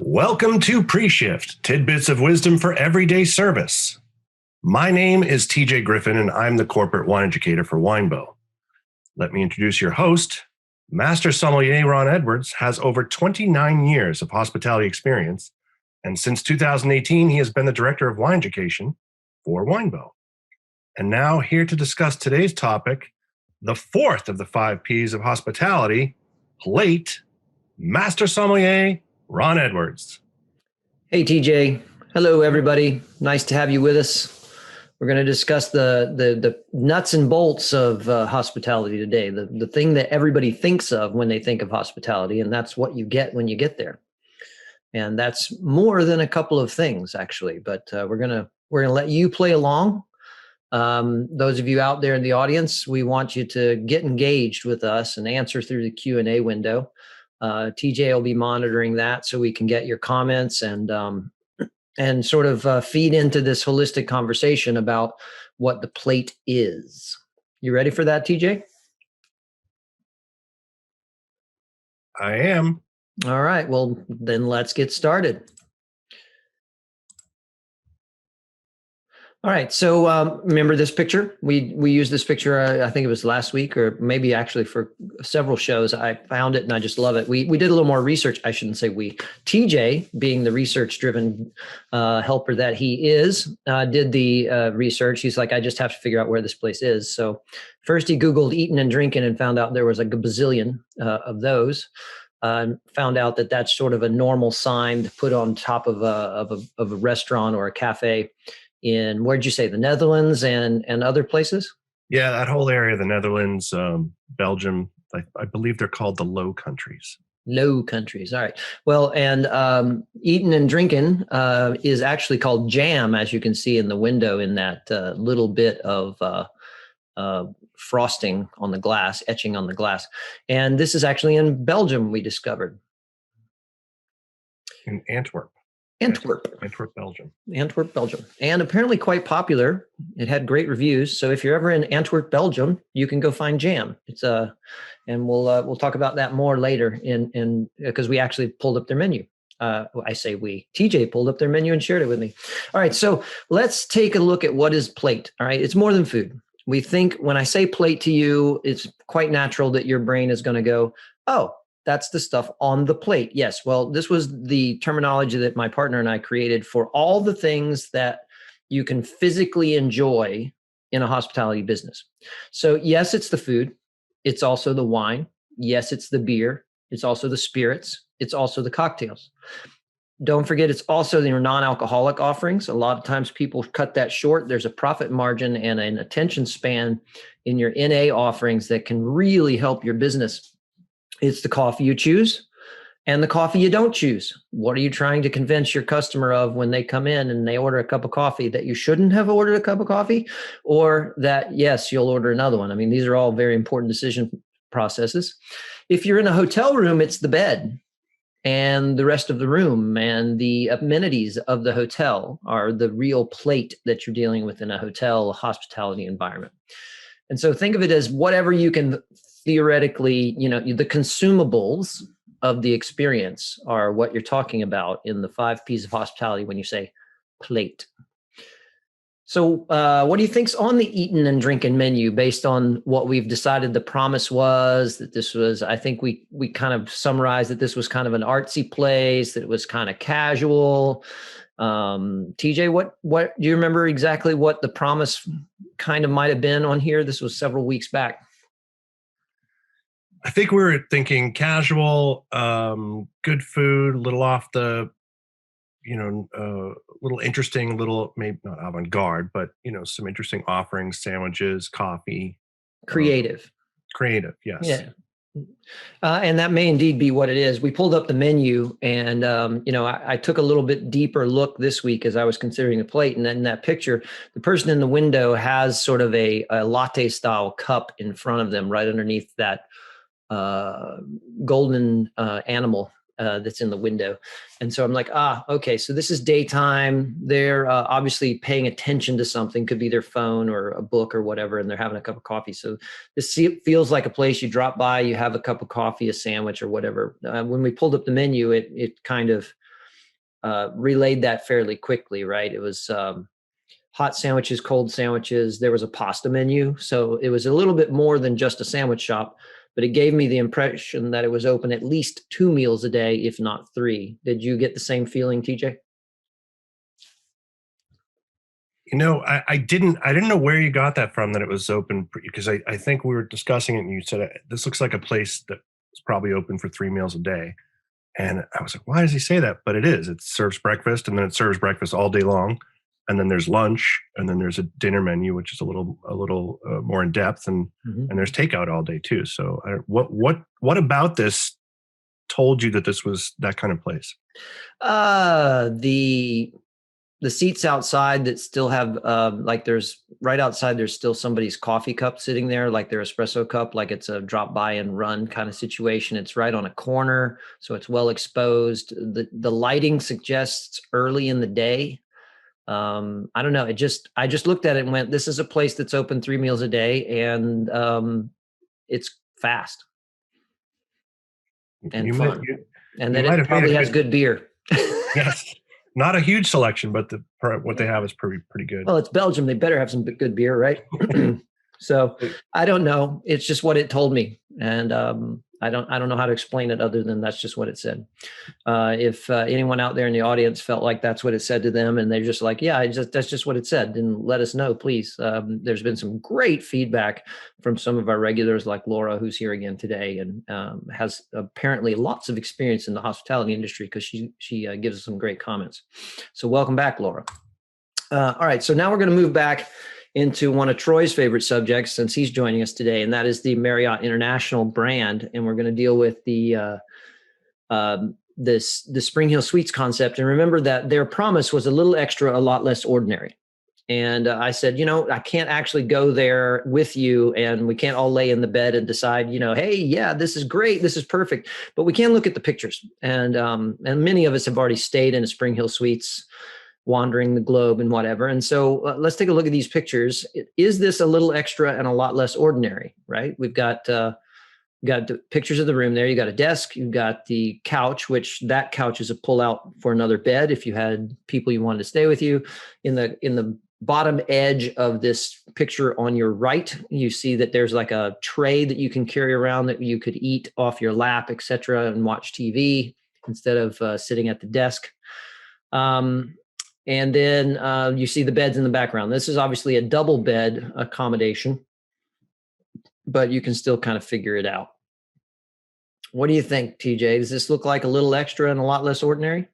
Welcome to Pre-Shift, tidbits of wisdom for everyday service. My name is TJ Griffin, and I'm the corporate wine educator for Winebow. Let me introduce your host. Master Sommelier Ron Edwards has over 29 years of hospitality experience, and since 2018, he has been the director of wine education for Winebow. And now, here to discuss today's topic, the fourth of the 5 P's of hospitality, plate, Master Sommelier Ron Edwards. Hey, TJ. Hello, everybody. Nice to have you with us. We're going to discuss the nuts and bolts of hospitality today, the thing that everybody thinks of when they think of hospitality, and that's what you get when you get there. And that's more than a couple of things, actually, but we're gonna let you play along. Those of you out there in the audience, we want you to get engaged with us and answer through the Q&A window. TJ will be monitoring that so we can get your comments and sort of feed into this holistic conversation about what the plate is. You ready for that, TJ? I am. All right. Well, then let's get started. All right. So remember this picture? We used this picture, I think it was last week or maybe actually for several shows. I found it and I just love it. We did a little more research. I shouldn't say we. TJ, being the research-driven helper that he is, did the research. He's like, I just have to figure out where this place is. So first he Googled eating and drinking and found out there was a gazillion of those. Found out that that's sort of a normal sign to put on top of a restaurant or a cafe in, where'd you say, the Netherlands and other places? Yeah, that whole area, the Netherlands, Belgium, I believe they're called the Low Countries. Low Countries. All right. Well, and eating and drinking is actually called jam, as you can see in the window in that little bit of frosting on the glass, etching on the glass. And this is actually in Belgium, we discovered. In Antwerp, Belgium. Antwerp, Belgium. And apparently quite popular. It had great reviews. So if you're ever in Antwerp, Belgium, you can go find jam. It's and we'll talk about that more later in because we actually pulled up their menu. I say we. TJ pulled up their menu and shared it with me. All right, so let's take a look at what is plate. All right, it's more than food. We think when I say plate to you, it's quite natural that your brain is going to go, oh, that's the stuff on the plate. Yes. Well, this was the terminology that my partner and I created for all the things that you can physically enjoy in a hospitality business. So yes, it's the food. It's also the wine. Yes, it's the beer. It's also the spirits. It's also the cocktails. Don't forget, it's also your non-alcoholic offerings. A lot of times people cut that short. There's a profit margin and an attention span in your NA offerings that can really help your business. It's the coffee you choose and the coffee you don't choose. What are you trying to convince your customer of when they come in and they order a cup of coffee, that you shouldn't have ordered a cup of coffee, or that, yes, you'll order another one? I mean, these are all very important decision processes. If you're in a hotel room, it's the bed and the rest of the room and the amenities of the hotel are the real plate that you're dealing with in a hotel hospitality environment. And so think of it as whatever you can theoretically, the consumables of the experience are what you're talking about in the 5 P's of hospitality when you say plate. So what do you think's on the eating and drinking menu based on what we've decided the promise was? That this was, I think we kind of summarized that this was kind of an artsy place, that it was kind of casual. TJ, what do you remember exactly what the promise kind of might have been on here? This was several weeks back. I think we were thinking casual, good food, a little off the, little interesting, little, maybe not avant-garde, but, some interesting offerings, sandwiches, coffee. Creative. Yes. Yeah. And that may indeed be what it is. We pulled up the menu and, I took a little bit deeper look this week as I was considering the plate. And then in that picture, the person in the window has sort of a latte style cup in front of them right underneath that golden animal that's in the window. And so I'm like, okay, so this is daytime. They're obviously paying attention to something, could be their phone or a book or whatever, and they're having a cup of coffee. So this feels like a place you drop by, you have a cup of coffee, a sandwich or whatever. When we pulled up the menu, it kind of relayed that fairly quickly, right? It was hot sandwiches, cold sandwiches. There was a pasta menu. So it was a little bit more than just a sandwich shop, but it gave me the impression that it was open at least 2 meals a day, if not 3. Did you get the same feeling, TJ? I didn't know where you got that from, that it was open, because I think we were discussing it and you said, this looks like a place that is probably open for 3 meals a day. And I was like, why does he say that? But it is. It serves breakfast, and then it serves breakfast all day long. And then there's lunch, and then there's a dinner menu, which is a little more in depth, and there's takeout all day too. So what about this told you that this was that kind of place? The seats outside that still have like there's right outside, there's still somebody's coffee cup sitting there, like their espresso cup, like it's a drop by and run kind of situation. It's right on a corner, so it's well exposed. The lighting suggests early in the day. I don't know. I just looked at it and went, this is a place that's open 3 meals a day, and it's fast and fun. And then it probably has good beer. Yes. Not a huge selection, but what they have is pretty good. Well, it's Belgium. They better have some good beer, right? So I don't know. It's just what it told me. And I don't know how to explain it other than that's just what it said. If anyone out there in the audience felt like that's what it said to them, and they're just like, yeah, that's just what it said, then let us know, please. There's been some great feedback from some of our regulars, like Laura, who's here again today, and has apparently lots of experience in the hospitality industry, because she gives us some great comments. So welcome back, Laura. All right, so now we're going to move back into one of Troy's favorite subjects, since he's joining us today, and that is the Marriott International brand. And we're going to deal with the Spring Hill Suites concept. And remember that their promise was a little extra, a lot less ordinary. And I said, I can't actually go there with you, and we can't all lay in the bed and decide, hey, yeah, this is great, this is perfect. But we can look at the pictures. And many of us have already stayed in a Spring Hill Suites, wandering the globe and whatever. And so let's take a look at these pictures. Is this a little extra and a lot less ordinary, right? We've got the pictures of the room there. You got a desk, you've got the couch, which that couch is a pull out for another bed if you had people you wanted to stay with you. In the bottom edge of this picture on your right, you see that there's like a tray that you can carry around that you could eat off your lap, etc., and watch TV instead of sitting at the desk. And then you see the beds in the background. This is obviously a double bed accommodation, but you can still kind of figure it out. What do you think, TJ? Does this look like a little extra and a lot less ordinary?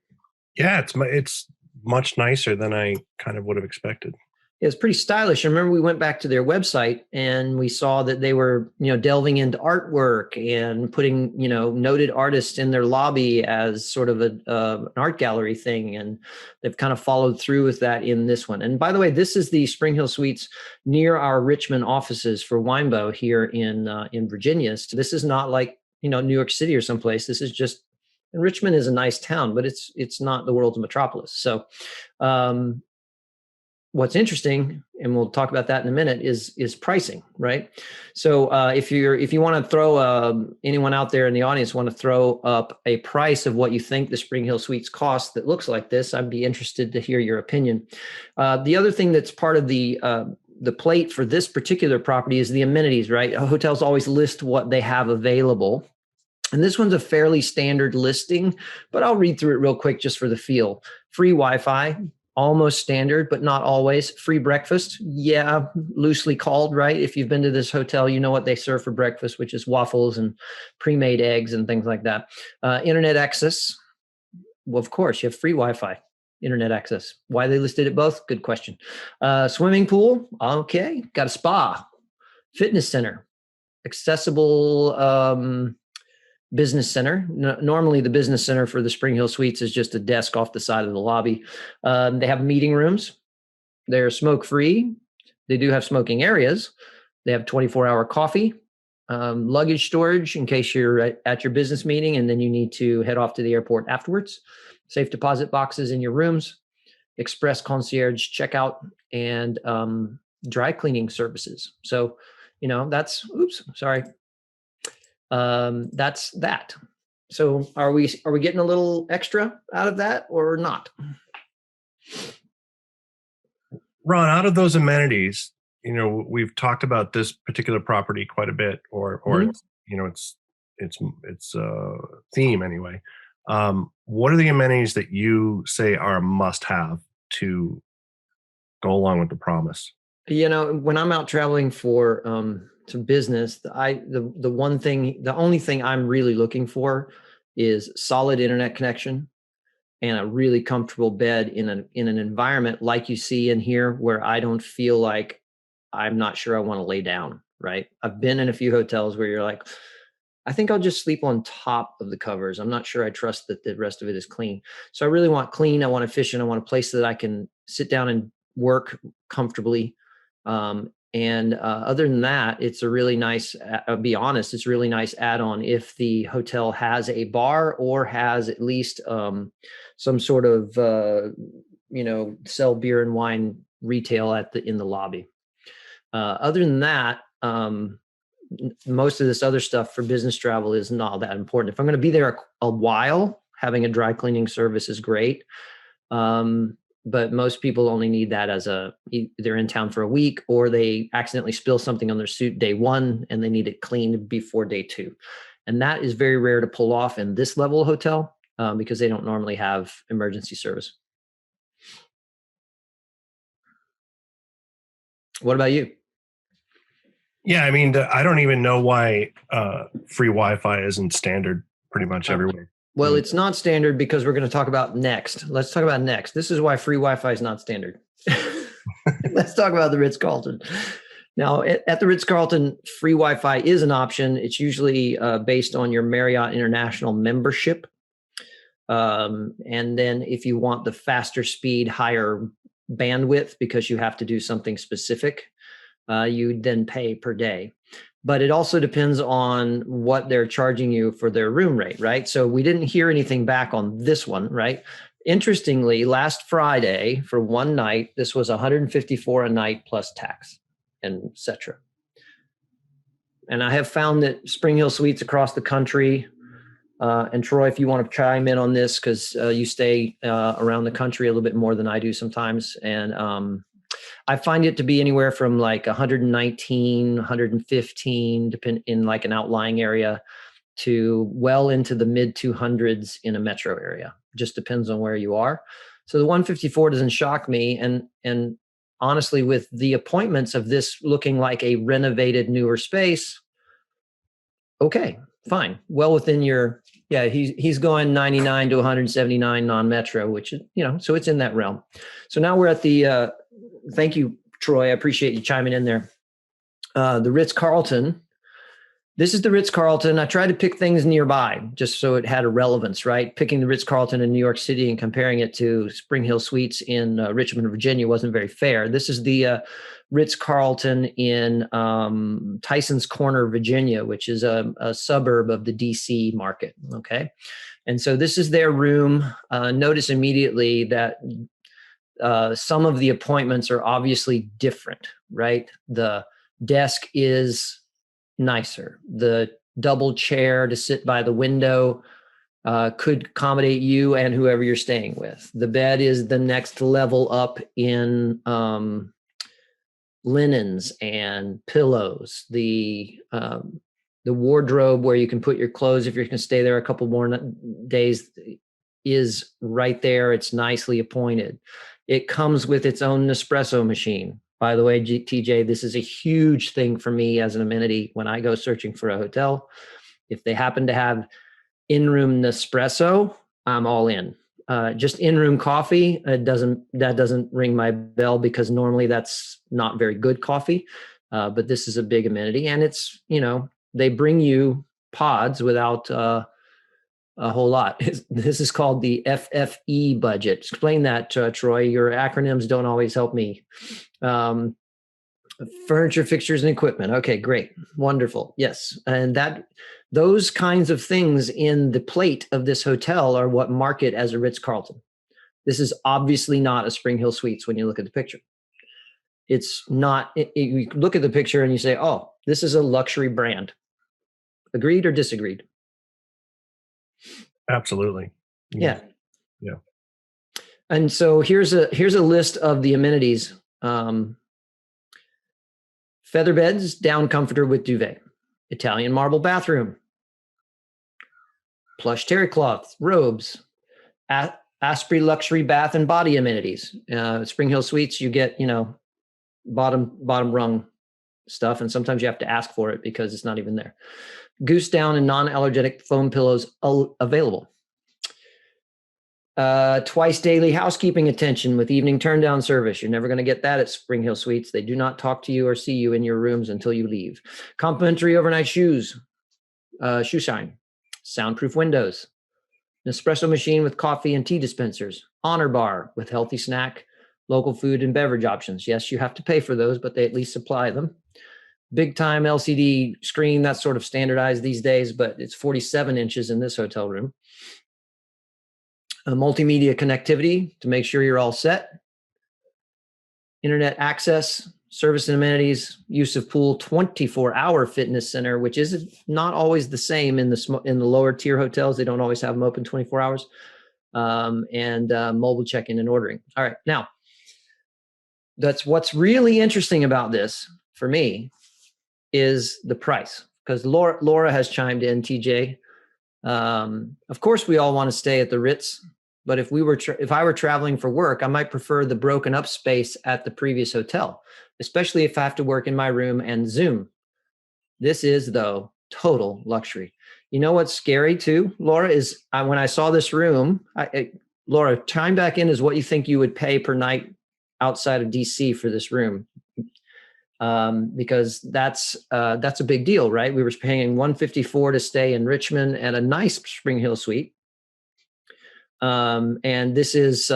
Yeah, it's much nicer than I kind of would have expected. Yeah, it's pretty stylish. I remember we went back to their website and we saw that they were, delving into artwork and putting, noted artists in their lobby as sort of an art gallery thing. And they've kind of followed through with that in this one. And by the way, this is the Spring Hill Suites near our Richmond offices for Winebow here in Virginia. So this is not like, New York City or someplace. This is just, and Richmond is a nice town, but it's not the world's metropolis. So, what's interesting, and we'll talk about that in a minute, is pricing, right? So if you want to throw anyone out there in the audience want to throw up a price of what you think the Spring Hill Suites cost that looks like this, I'd be interested to hear your opinion. The other thing that's part of the plate for this particular property is the amenities, right? Hotels always list what they have available. And this one's a fairly standard listing, but I'll read through it real quick just for the feel. Free Wi-Fi, almost standard, but not always. Free breakfast, yeah, loosely called, right? If you've been to this hotel, you know what they serve for breakfast, which is waffles and pre-made eggs and things like that. Internet access, well, of course, you have free Wi-Fi, internet access. Why they listed it both? Good question. Swimming pool, okay. Got a spa, fitness center, accessible business center. Normally the business center for the Spring Hill Suites is just a desk off the side of the lobby. They have meeting rooms. They're smoke-free. They do have smoking areas. They have 24-hour coffee, luggage storage in case you're at your business meeting and then you need to head off to the airport afterwards. Safe deposit boxes in your rooms, express concierge checkout, and dry cleaning services. So, that's that. So are we getting a little extra out of that or not? Ron, out of those amenities, we've talked about this particular property quite a bit, or it's theme anyway. What are the amenities that you say are a must-have to go along with the promise? When I'm out traveling for to business, the only thing I'm really looking for is solid internet connection and a really comfortable bed in an environment like you see in here, where I don't feel like I'm not sure I want to lay down. Right? I've been in a few hotels where you're like, I think I'll just sleep on top of the covers. I'm not sure I trust that the rest of it is clean. So I really want clean. I want efficient. I want a place that I can sit down and work comfortably. And other than that, it's a really nice, I'll be honest, it's a really nice add-on if the hotel has a bar or has at least some sort of, sell beer and wine retail in the lobby. Other than that, most of this other stuff for business travel is not that important. If I'm going to be there a while, having a dry cleaning service is great. But most people only need that as they're in town for a week, or they accidentally spill something on their suit day one and they need it cleaned before day two. And that is very rare to pull off in this level of hotel because they don't normally have emergency service. What about you? Yeah, I mean, I don't even know why free Wi-Fi isn't standard pretty much everywhere. Well, it's not standard because we're going to talk about next. Let's talk about next. This is why free Wi-Fi is not standard. Let's talk about the Ritz Carlton. Now, at the Ritz Carlton, free Wi-Fi is an option. It's usually based on your Marriott International membership. And then if you want the faster speed, higher bandwidth, because you have to do something specific, you then pay per day. But it also depends on what they're charging you for their room rate, right? So we didn't hear anything back on this one, right? Interestingly, last Friday for one night, this was $154 a night plus tax and et cetera. And I have found that Spring Hill Suites across the country, and Troy, if you want to chime in on this, because you stay around the country a little bit more than I do sometimes. And I find it to be anywhere from like 119, 115, depend in like an outlying area, to well into the mid 200s in a metro area. Just depends on where you are. So the 154 doesn't shock me. And honestly, with the appointments of this looking like a renovated, newer space, okay, fine. Well within your, he's going 99 to 179 non-metro, which is, so it's in that realm. So now we're at the, thank you, Troy. I appreciate you chiming in there. The Ritz Carlton. This is the Ritz Carlton. I tried to pick things nearby just so it had a relevance, right? Picking the Ritz Carlton in New York City and comparing it to Spring Hill Suites in Richmond, Virginia wasn't very fair. This is the Ritz Carlton in Tysons Corner, Virginia, which is a suburb of the DC market. Okay. And so this is their room. Notice immediately that some of the appointments are obviously different, right? The desk is nicer. The double chair to sit by the window could accommodate you and whoever you're staying with. The bed is the next level up in linens and pillows. The wardrobe where you can put your clothes if you're going to stay there a couple more days is right there. It's nicely appointed. It comes with its own Nespresso machine. By the way, TJ, this is a huge thing for me as an amenity when I go searching for a hotel. If they happen to have in-room Nespresso, I'm all in. Just in-room coffee, that doesn't ring my bell because normally that's not very good coffee. But this is a big amenity, and it's, they bring you pods without a whole lot. This is called the FFE budget. Explain that, Troy. Your acronyms don't always help me. Furniture, fixtures, and equipment. Okay, great. Wonderful. Yes. And those kinds of things in the plate of this hotel are what mark it as a Ritz Carlton. This is obviously not a Spring Hill Suites when you look at the picture. It's not, you look at the picture and you say, oh, this is a luxury brand. Agreed or disagreed? Absolutely. Yeah. Yeah. And so here's a list of the amenities. Feather beds, down comforter with duvet, Italian marble bathroom, plush terry cloths, robes, Asprey luxury bath and body amenities. Spring Hill Suites, you get, bottom rung stuff, and sometimes you have to ask for it because it's not even there. Goose down and non-allergenic foam pillows available. Twice daily housekeeping attention with evening turn down service. You're never going to get that at Spring Hill Suites. They do not talk to you or see you in your rooms until you leave. Complimentary overnight shoes, shoe shine, soundproof windows, an espresso machine with coffee and tea dispensers, honor bar with healthy snack, local food and beverage options. Yes, you have to pay for those, but they at least supply them. Big time LCD screen, that's sort of standardized these days, but it's 47 inches in this hotel room. A multimedia connectivity to make sure you're all set. Internet access, service and amenities, use of pool, 24-hour fitness center, which is not always the same in the lower tier hotels. They don't always have them open 24 hours. And mobile check-in and ordering. All right, now, that's what's really interesting about this for me is the price, because Laura has chimed in, TJ. Of course, we all want to stay at the Ritz, but if I were traveling for work, I might prefer the broken up space at the previous hotel, especially if I have to work in my room and Zoom. This is, though, total luxury. You know what's scary too, Laura, is when I saw this room, Laura, chime back in is what you think you would pay per night outside of DC for this room. Because that's a big deal, right? We were paying $154 to stay in Richmond at a nice Spring Hill suite. And this is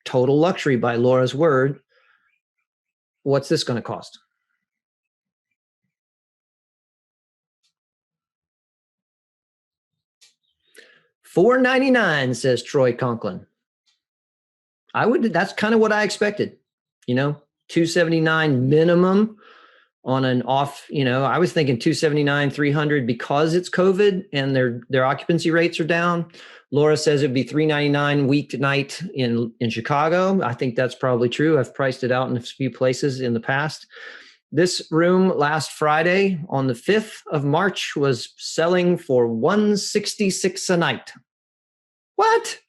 total luxury by Laura's word. What's this going to cost? $499, says Troy Conklin. That's kind of what I expected, $279 minimum on an off, I was thinking $279, $300 because it's COVID and their occupancy rates are down. Laura says it'd be $399 weeknight in Chicago. I think that's probably true. I've priced it out in a few places in the past. This room last Friday on the 5th of March was selling for $166 a night. What?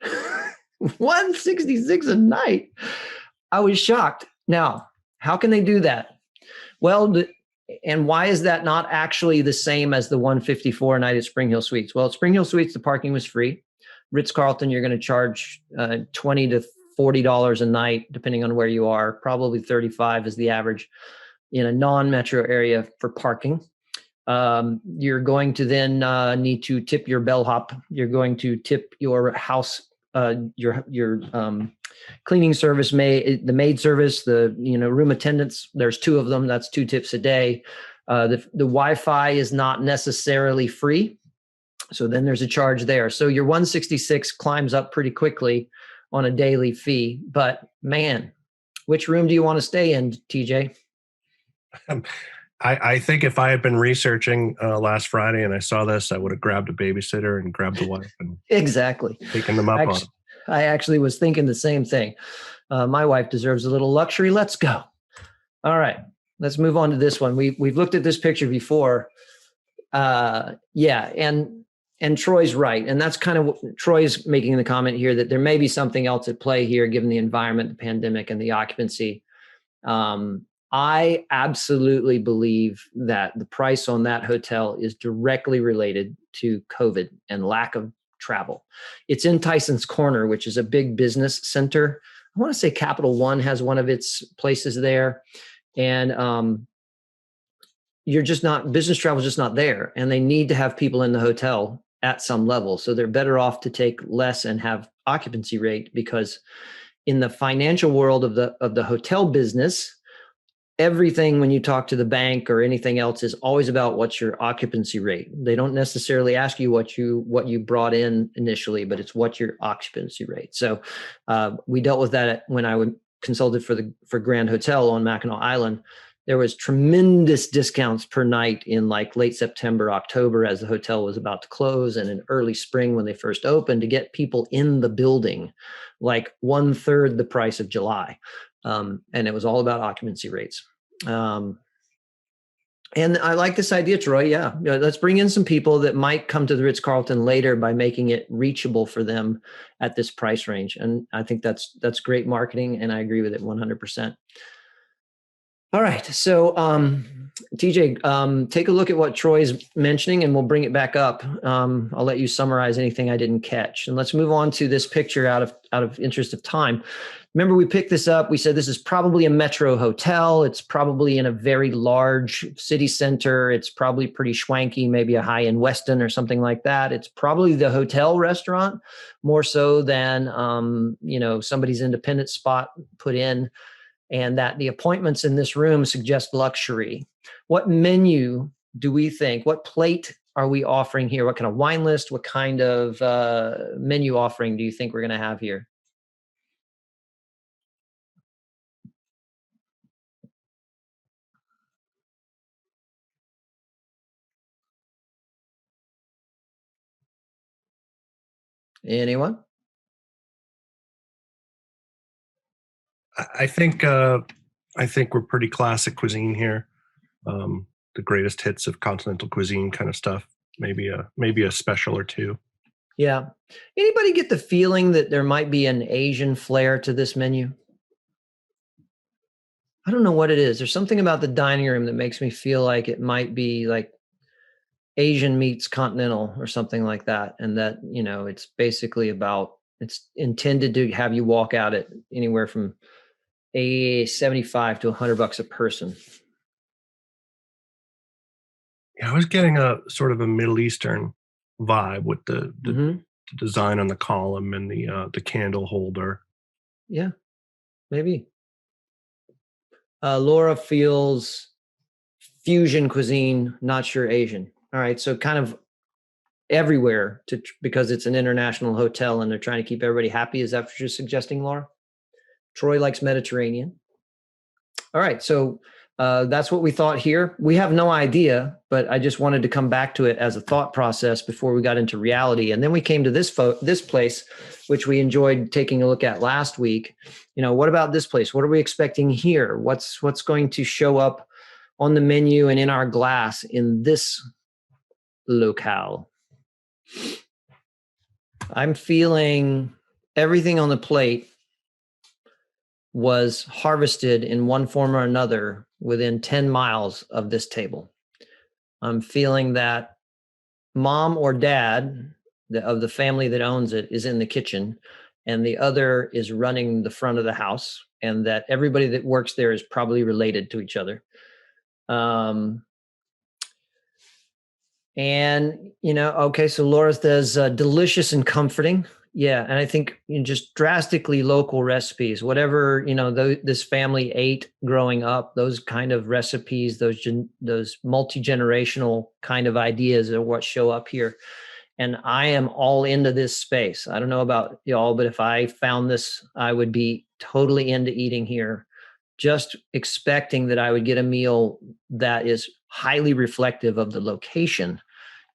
$166 a night? I was shocked. Now, how can they do that? Well, and why is that not actually the same as the $154 a night at Spring Hill Suites? Well, at Spring Hill Suites, the parking was free. Ritz Carlton, you're going to charge $20 to $40 a night, depending on where you are. Probably $35 is the average in a non-metro area for parking. You're going to then need to tip your bellhop. You're going to tip your house, your cleaning service, the maid service, the room attendants. There's 2 of them. That's 2 tips a day. The Wi-Fi is not necessarily free, so then there's a charge there. So your 166 climbs up pretty quickly on a daily fee. But man, which room do you want to stay in, TJ? I think if I had been researching last Friday and I saw this, I would have grabbed a babysitter and grabbed the wife and exactly taken them up on it. I actually was thinking the same thing. My wife deserves a little luxury. Let's go. All right, let's move on to this one. We've looked at this picture before. And Troy's right. And that's kind of what Troy's making the comment here, that there may be something else at play here, given the environment, the pandemic, and the occupancy. I absolutely believe that the price on that hotel is directly related to COVID and lack of travel. It's in Tyson's Corner, which is a big business center. I want to say Capital One has one of its places there. And business travel is just not there. And they need to have people in the hotel at some level. So they're better off to take less and have occupancy rate, because in the financial world of the hotel business, everything, when you talk to the bank or anything else, is always about what's your occupancy rate. They don't necessarily ask you what you brought in initially, but it's what's your occupancy rate. So we dealt with that when I consulted for Grand Hotel on Mackinac Island. There was tremendous discounts per night in like late September, October, as the hotel was about to close, and in early spring when they first opened, to get people in the building, like 1/3 the price of July. And it was all about occupancy rates. And I like this idea, Troy. Yeah, let's bring in some people that might come to the Ritz Carlton later by making it reachable for them at this price range. And I think that's great marketing, and I agree with it 100%. All right, so TJ, take a look at what Troy's mentioning, and we'll bring it back up. I'll let you summarize anything I didn't catch, and let's move on to this picture out of interest of time. Remember, we picked this up. We said this is probably a metro hotel. It's probably in a very large city center. It's probably pretty schwanky, maybe a high-end Westin or something like that. It's probably the hotel restaurant more so than somebody's independent spot put in, and that the appointments in this room suggest luxury. What menu do we think? What plate are we offering here? What kind of wine list? What kind of menu offering do you think we're going to have here? Anyone? I think we're pretty classic cuisine here. The greatest hits of continental cuisine kind of stuff. Maybe a special or two. Yeah. Anybody get the feeling that there might be an Asian flair to this menu? I don't know what it is. There's something about the dining room that makes me feel like it might be like Asian meets continental or something like that. And that, it's basically it's intended to have you walk out at anywhere from $75 to $100 a person. Yeah, I was getting a sort of a Middle Eastern vibe with the design on the column and the candle holder. Yeah, maybe. Laura feels fusion cuisine, not sure Asian. All right, so kind of everywhere because it's an international hotel and they're trying to keep everybody happy. Is that what you're suggesting, Laura? Troy likes Mediterranean. All right, so that's what we thought here. We have no idea, but I just wanted to come back to it as a thought process before we got into reality. And then we came to this place, which we enjoyed taking a look at last week. What about this place? What are we expecting here? What's going to show up on the menu and in our glass in this locale? I'm feeling everything on the plate was harvested in one form or another within 10 miles of this table. I'm feeling that mom or dad of the family that owns it is in the kitchen, and the other is running the front of the house, and that everybody that works there is probably related to each other. Okay, so Laura says delicious and comforting. Yeah, and I think just drastically local recipes, whatever this family ate growing up, those kind of recipes, those multi-generational kind of ideas are what show up here. And I am all into this space. I don't know about y'all, but if I found this, I would be totally into eating here, just expecting that I would get a meal that is highly reflective of the location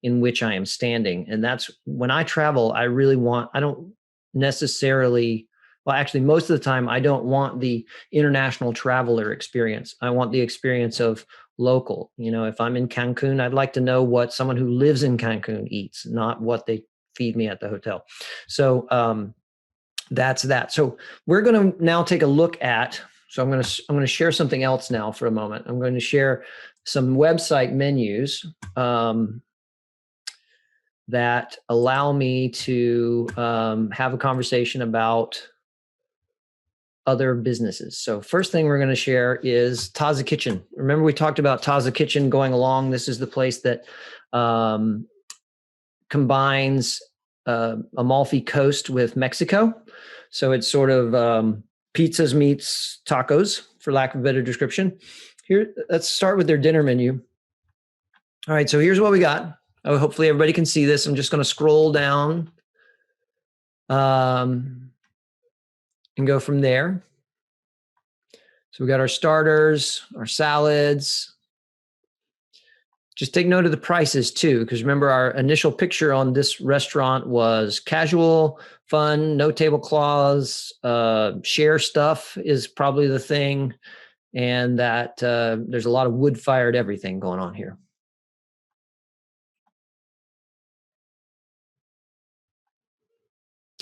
in which I am standing. And that's when I travel, I don't necessarily, well, actually most of the time, I don't want the international traveler experience. I want the experience of local. If I'm in Cancun, I'd like to know what someone who lives in Cancun eats, not what they feed me at the hotel. So that's that. So we're going to now take a look at, so I'm going to share something else now for a moment. I'm going to share some website menus that allow me to have a conversation about other businesses. So first thing we're going to share is Taza Kitchen. Remember we talked about Taza Kitchen going along. This is the place that combines Amalfi Coast with Mexico. So it's sort of pizzas meets tacos, for lack of a better description. Here, let's start with their dinner menu. All right, so here's what we got. Oh, hopefully everybody can see this. I'm just going to scroll down and go from there. So we got our starters, our salads. Just take note of the prices too, because remember our initial picture on this restaurant was casual, fun, no tablecloths, share stuff is probably the thing, and that there's a lot of wood-fired everything going on here.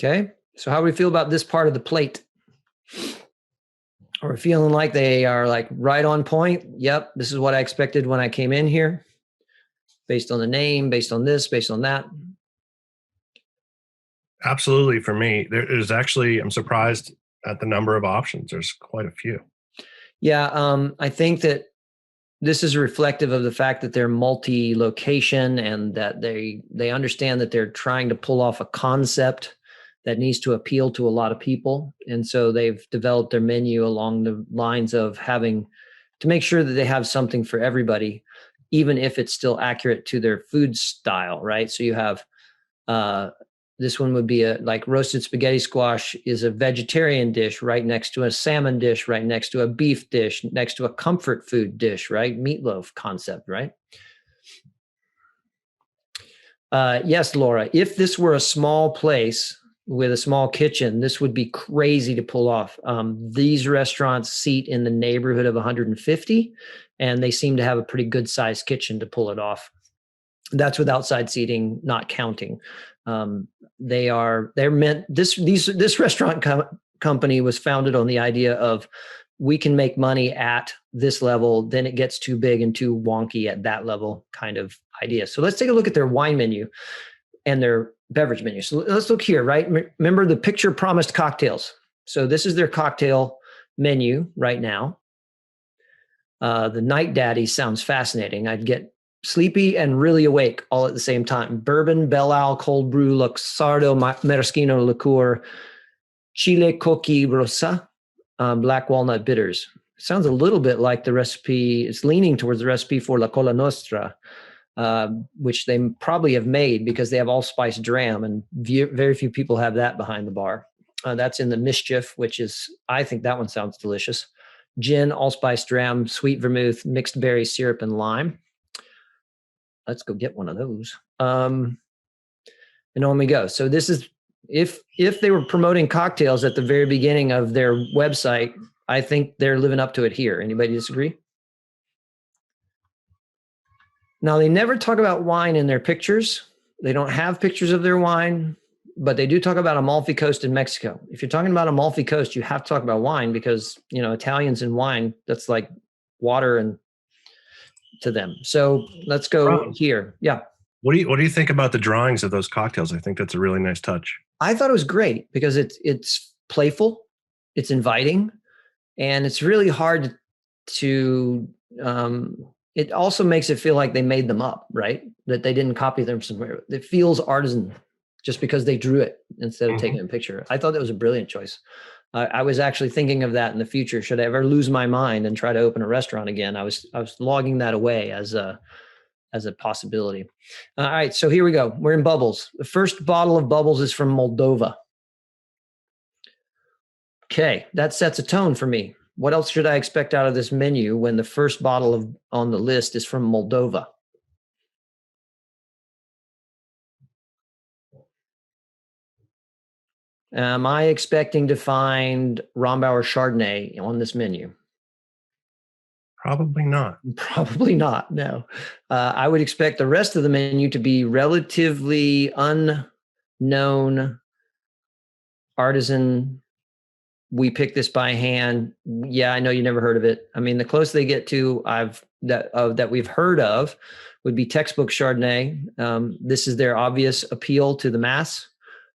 Okay, so how do we feel about this part of the plate? Are we feeling like they are like right on point? Yep, this is what I expected when I came in here, based on the name, based on this, based on that. Absolutely. For me, there's actually, I'm surprised at the number of options. There's quite a few. Yeah, I think that this is reflective of the fact that they're multi-location and that they understand that they're trying to pull off a concept that needs to appeal to a lot of people. And so they've developed their menu along the lines of having to make sure that they have something for everybody, even if it's still accurate to their food style, right? So you have this one would be like roasted spaghetti squash is a vegetarian dish right next to a salmon dish, right next to a beef dish, next to a comfort food dish, right? Meatloaf concept, right? Yes, Laura, if this were a small place with a small kitchen, this would be crazy to pull off. These restaurants seat in the neighborhood of 150, and they seem to have a pretty good sized kitchen to pull it off. That's with outside seating not counting. They're meant this restaurant company was founded on the idea of we can make money at this level, then it gets too big and too wonky at that level kind of idea. So let's take a look at their wine menu and their beverage menu. So let's look here, right? Remember the picture promised cocktails. So this is their cocktail menu right now. The Night Daddy sounds fascinating. I'd get sleepy and really awake all at the same time. Bourbon, Belle Isle, cold brew, Luxardo, Maraschino liqueur, Chile Coqui Rosa, black walnut bitters. Sounds a little bit like the recipe. It's leaning towards the recipe for La Cola Nostra, which they probably have made because they have allspice dram, and very few people have that behind the bar. That's in the Mischief, which is, I think that one sounds delicious. Gin, allspice dram, sweet vermouth, mixed berry syrup, and lime. Let's go get one of those. And on we go. So this is, if they were promoting cocktails at the very beginning of their website, I think they're living up to it here. Anybody disagree? Now, they never talk about wine in their pictures. They don't have pictures of their wine, but they do talk about Amalfi Coast in Mexico. If you're talking about Amalfi Coast, you have to talk about wine because, you know, Italians and wine, that's like water and to them. So let's go here. Yeah. What do you think about the drawings of those cocktails? I think that's a really nice touch. I thought it was great because it's playful, it's inviting, and it's really hard to it also makes it feel like they made them up, right? That they didn't copy them somewhere. It feels artisan just because they drew it instead of taking a picture. I thought that was a brilliant choice. I was actually thinking of that in the future. Should I ever lose my mind and try to open a restaurant again? I was logging that away as a possibility. All right, so here we go. We're in bubbles. The first bottle of bubbles is from Moldova. Okay, that sets a tone for me. What else should I expect out of this menu when the first bottle on the list is from Moldova? Am I expecting to find Rombauer Chardonnay on this menu? Probably not. Probably not, no. I would expect the rest of the menu to be relatively unknown, artisan. We picked this by hand. Yeah, I know you never heard of it. I mean, the closest they get to that we've heard of would be textbook Chardonnay. This is their obvious appeal to the mass.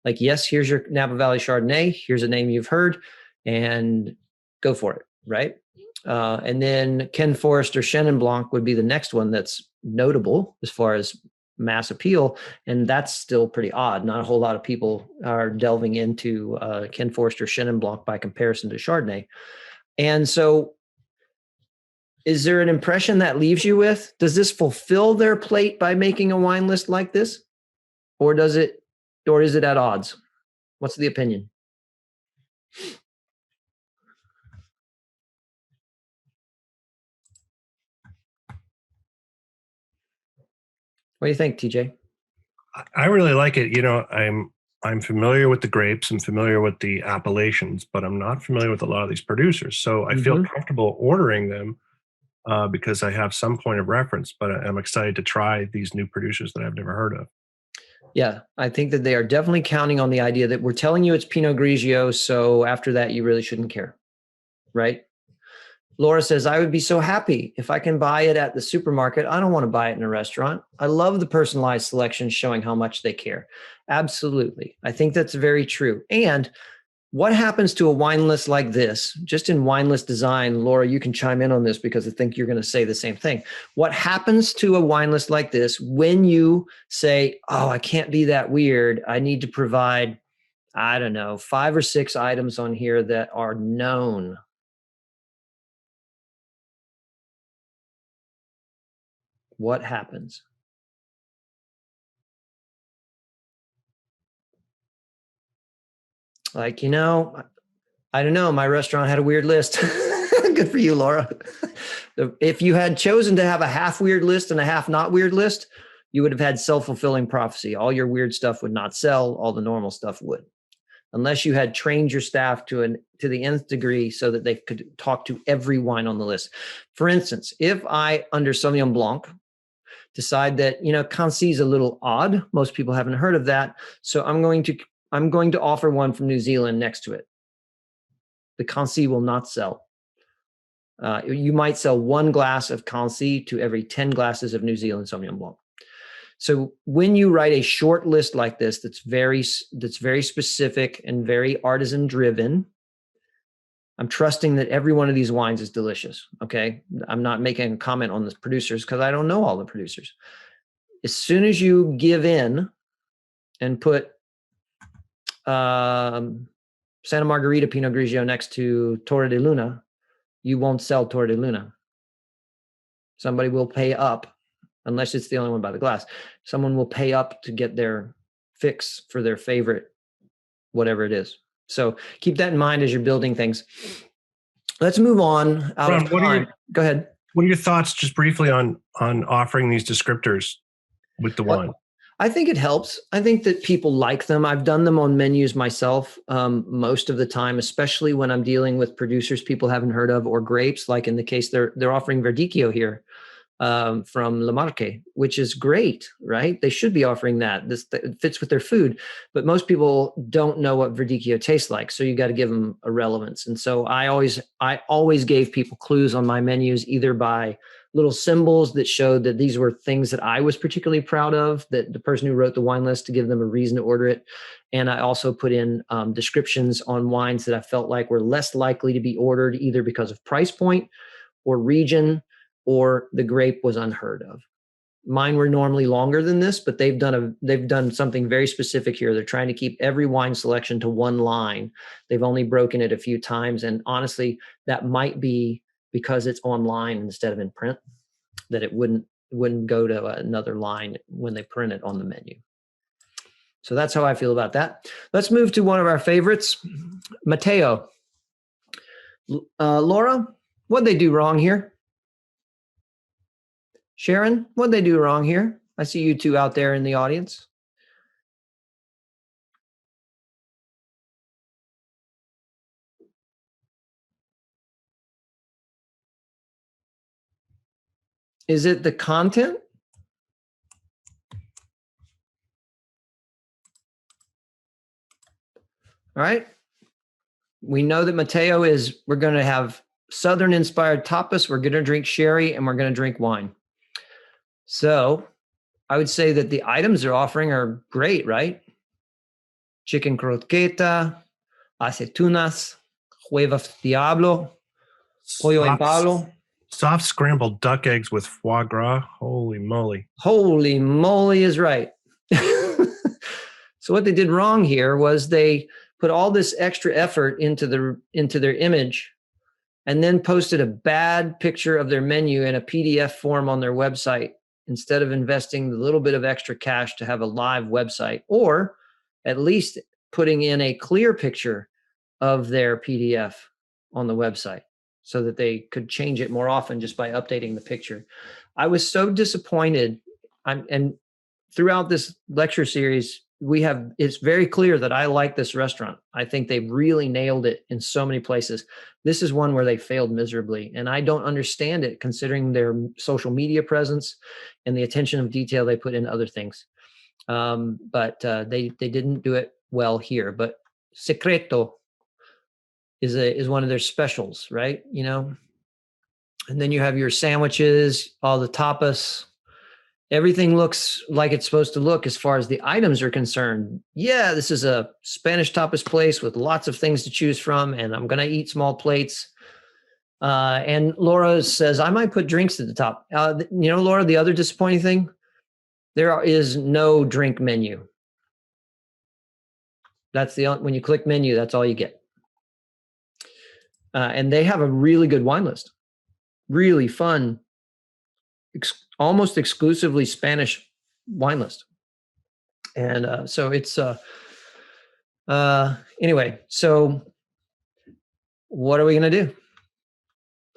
Like, yes, here's your Napa Valley Chardonnay. Here's a name you've heard, and go for it, right? And then Ken Forrest or Chenin Blanc would be the next one that's notable as far as mass appeal, and that's still pretty odd. Not a whole lot of people are delving into Ken Forrest or Chenin Blanc by comparison to Chardonnay. And so is there an impression that leaves you with? Does this fulfill their plate by making a wine list like this? Or is it at odds? What's the opinion? What do you think, TJ? I really like it. I'm familiar with the grapes. I'm familiar with the appellations, but I'm not familiar with a lot of these producers. So I feel comfortable ordering them because I have some point of reference. But I'm excited to try these new producers that I've never heard of. Yeah, I think that they are definitely counting on the idea that we're telling you it's Pinot Grigio, so after that, you really shouldn't care, right? Laura says, I would be so happy if I can buy it at the supermarket. I don't want to buy it in a restaurant. I love the personalized selection showing how much they care. Absolutely. I think that's very true. And what happens to a wine list like this, just in wine list design, Laura, you can chime in on this because I think you're going to say the same thing. What happens to a wine list like this when you say, oh, I can't be that weird. I need to provide, I don't know, 5 or 6 items on here that are known. What happens? Like, I don't know. My restaurant had a weird list. Good for you, Laura. If you had chosen to have a half weird list and a half not weird list, you would have had self-fulfilling prophecy. All your weird stuff would not sell. All the normal stuff would. Unless you had trained your staff to the nth degree so that they could talk to every wine on the list. For instance, if I, under Sauvignon Blanc, decide that, Cancy is a little odd. Most people haven't heard of that. So I'm going to offer one from New Zealand next to it. The Cancy will not sell. You might sell 1 glass of Cancy to every 10 glasses of New Zealand Sauvignon Blanc. So when you write a short list like this, that's very specific and very artisan driven, I'm trusting that every one of these wines is delicious. Okay. I'm not making a comment on the producers because I don't know all the producers. As soon as you give in and put Santa Margarita Pinot Grigio next to Torre de Luna, you won't sell Torre de Luna. Somebody will pay up, unless it's the only one by the glass. Someone will pay up to get their fix for their favorite, whatever it is. So keep that in mind as you're building things. Let's move on out of time. Go ahead. What are your thoughts, just briefly, on offering these descriptors with the wine? I think it helps. I think that people like them. I've done them on menus myself most of the time, especially when I'm dealing with producers people haven't heard of or grapes. Like in the case they're offering Verdicchio here from La Marque, which is great, right? They should be offering that. This fits with their food, but most people don't know what Verdicchio tastes like. So you got to give them a relevance. And so I always gave people clues on my menus, either by little symbols that showed that these were things that I was particularly proud of, that the person who wrote the wine list, to give them a reason to order it. And I also put in descriptions on wines that I felt like were less likely to be ordered, either because of price point or region, or the grape was unheard of. Mine were normally longer than this, but they've done something very specific here. They're trying to keep every wine selection to one line. They've only broken it a few times. And honestly, that might be because it's online instead of in print, that it wouldn't go to another line when they print it on the menu. So that's how I feel about that. Let's move to one of our favorites, Mateo. Laura, what'd they do wrong here? Sharon, what'd they do wrong here? I see you two out there in the audience. Is it the content? All right. We know that Mateo we're going to have Southern inspired tapas. We're going to drink sherry and we're going to drink wine. So I would say that the items they're offering are great, right? Chicken croqueta, aceitunas, huevos diablo, pollo en palo. Soft scrambled duck eggs with foie gras. Holy moly. Holy moly is right. So what they did wrong here was they put all this extra effort into their image and then posted a bad picture of their menu in a PDF form on their website, instead of investing the little bit of extra cash to have a live website, or at least putting in a clear picture of their PDF on the website so that they could change it more often just by updating the picture. I was so disappointed. And throughout this lecture series, it's very clear that I like this restaurant. I think they've really nailed it in so many places. This is one where they failed miserably, and I don't understand it considering their social media presence and the attention of detail they put in other things. But they didn't do it well here. But Secreto is one of their specials, right? And then you have your sandwiches, all the tapas. Everything looks like it's supposed to look as far as the items are concerned. Yeah, this is a Spanish tapas place with lots of things to choose from, and I'm going to eat small plates. And Laura says, I might put drinks at the top. Laura, the other disappointing thing, there is no drink menu. When you click menu, that's all you get. And they have a really good wine list. Really fun, almost exclusively Spanish wine list. And so it's anyway, so what are we going to do?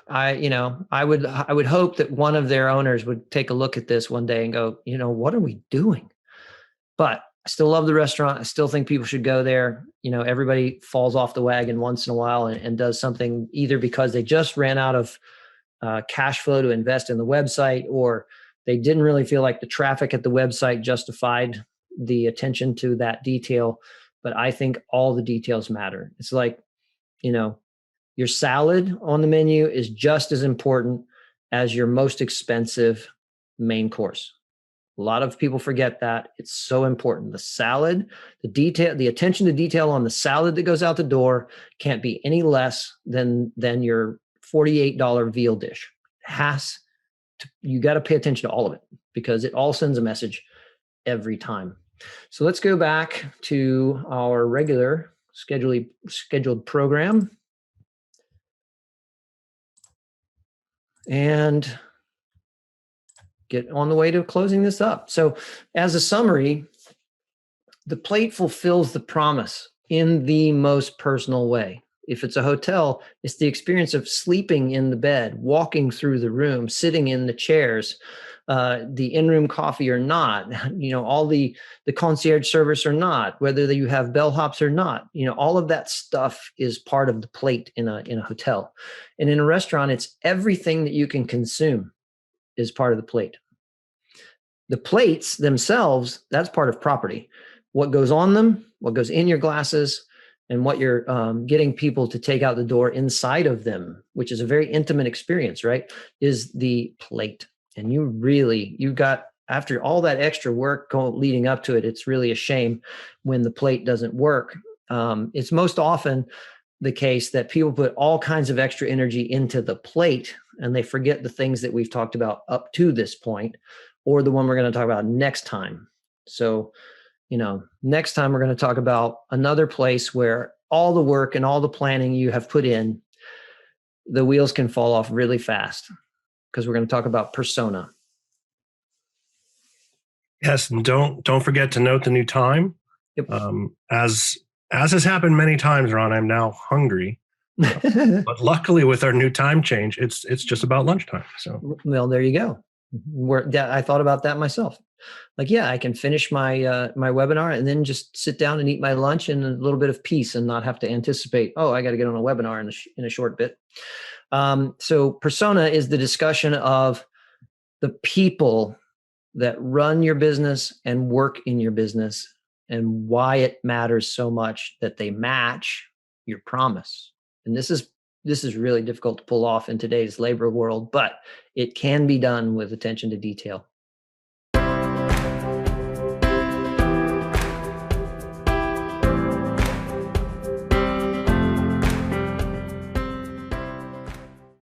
I would hope that one of their owners would take a look at this one day and go, what are we doing? But I still love the restaurant. I still think people should go there. Everybody falls off the wagon once in a while and does something either because they just ran out of cash flow to invest in the website, or they didn't really feel like the traffic at the website justified the attention to that detail. But I think all the details matter. It's like, your salad on the menu is just as important as your most expensive main course. A lot of people forget that. It's so important. The salad, the attention to detail on the salad that goes out the door can't be any less than your $48 veal dish. You got to pay attention to all of it because it all sends a message every time. So let's go back to our regular scheduled program and get on the way to closing this up. So as a summary, the plate fulfills the promise in the most personal way. If it's a hotel, it's the experience of sleeping in the bed, walking through the room, sitting in the chairs, the in-room coffee or not, all the concierge service or not, whether you have bellhops or not, all of that stuff is part of the plate in a hotel. And in a restaurant, it's everything that you can consume is part of the plate. The plates themselves, that's part of property. What goes on them, what goes in your glasses, and what you're getting people to take out the door inside of them, which is a very intimate experience, right, is the plate. And you got, after all that extra work leading up to it, it's really a shame when the plate doesn't work. It's most often the case that people put all kinds of extra energy into the plate and they forget the things that we've talked about up to this point, or the one we're going to talk about next time. So, next time we're going to talk about another place where all the work and all the planning you have put in, the wheels can fall off really fast, because we're going to talk about persona. Yes, and don't forget to note the new time. Yep. As has happened many times, Ron, I'm now hungry. But luckily, with our new time change, it's just about lunchtime. So, well, there you go. I thought about that myself. Like, yeah, I can finish my my webinar and then just sit down and eat my lunch in a little bit of peace and not have to anticipate, I got to get on a webinar in a short bit. So persona is the discussion of the people that run your business and work in your business and why it matters so much that they match your promise. And this is really difficult to pull off in today's labor world, but it can be done with attention to detail.